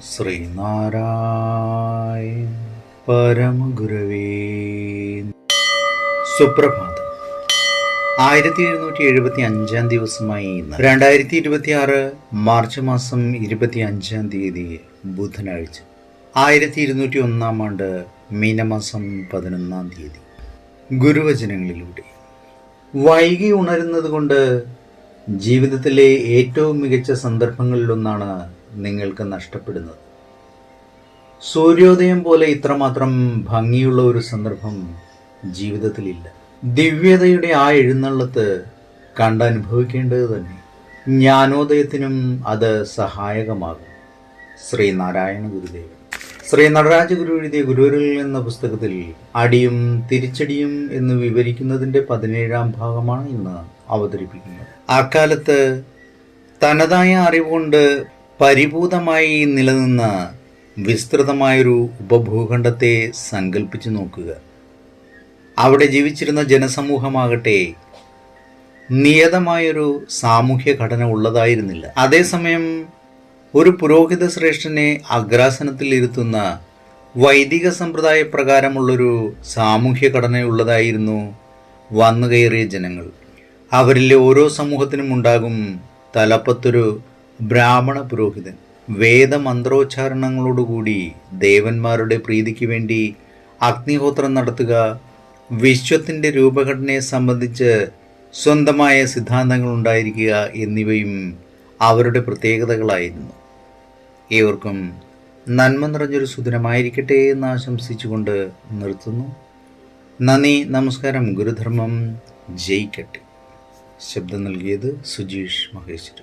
ശ്രീനാരായണ പരമഗുരവേ. സുപ്രഭാതം. 1775 ദിവസമായി ഇന്ന് 2026 മാർച്ച് മാസം 25 ബുധനാഴ്ച. 1201 ആണ്ട് മീനമാസം 11 ഗുരുവചനങ്ങളിലൂടെ. വൈകി ഉണരുന്നത് കൊണ്ട് ജീവിതത്തിലെ ഏറ്റവും മികച്ച സന്ദർഭങ്ങളിലൊന്നാണ് നിങ്ങൾക്ക് നഷ്ടപ്പെടുന്നത്. സൂര്യോദയം പോലെ ഇത്രമാത്രം ഭംഗിയുള്ള ഒരു സന്ദർഭം ജീവിതത്തിലില്ല. ദിവ്യതയുടെ ആ എഴുന്നള്ളത്ത് കണ്ടനുഭവിക്കേണ്ടത് തന്നെ. ജ്ഞാനോദയത്തിനും അത് സഹായകമാകും. ശ്രീനാരായണ ഗുരുദേവൻ. ശ്രീ നടരാജ ഗുരു എഴുതിയ ഗുരുവിൽ എന്ന പുസ്തകത്തിൽ അടിയും തിരിച്ചടിയും എന്ന് വിവരിക്കുന്നതിൻ്റെ 17ാം ഭാഗമാണ് ഇന്ന് അവതരിപ്പിക്കുന്നത്. അക്കാലത്ത് തനതായ അറിവുകൊണ്ട് പരിപൂതമായി നിലനിന്ന വിസ്തൃതമായൊരു ഉപഭൂഖണ്ഡത്തെ സങ്കല്പിച്ചു നോക്കുക. അവിടെ ജീവിച്ചിരുന്ന ജനസമൂഹമാകട്ടെ നിയതമായൊരു സാമൂഹ്യ ഘടന ഉള്ളതായിരുന്നില്ല. അതേസമയം ഒരു പുരോഹിത ശ്രേഷ്ഠനെ അഗ്രാസനത്തിൽ ഇരുത്തുന്ന വൈദിക സമ്പ്രദായ പ്രകാരമുള്ളൊരു സാമൂഹ്യ ഘടനയുള്ളതായിരുന്നു വന്നു കയറിയ ജനങ്ങൾ. അവരിലെ ഓരോ സമൂഹത്തിനും ഉണ്ടാകും തലപ്പത്തൊരു ബ്രാഹ്മണ പുരോഹിതൻ. വേദമന്ത്രോച്ചാരണങ്ങളോടുകൂടി ദേവന്മാരുടെ പ്രീതിക്ക് വേണ്ടി അഗ്നിഹോത്രം നടത്തുക, വിശ്വത്തിൻ്റെ രൂപഘടനയെ സംബന്ധിച്ച് സ്വന്തമായ സിദ്ധാന്തങ്ങൾ ഉണ്ടായിരിക്കുക എന്നിവയും അവരുടെ പ്രത്യേകതകളായിരുന്നു. ഏവർക്കും നന്മ നിറഞ്ഞൊരു സുദിനമായിരിക്കട്ടെ എന്ന് ആശംസിച്ചുകൊണ്ട് നിർത്തുന്നു. നന്ദി, നമസ്കാരം. ഗുരുധർമ്മം ജയിക്കട്ടെ. ശബ്ദം നൽകിയത് സുജീഷ് മഹേശ്വരി.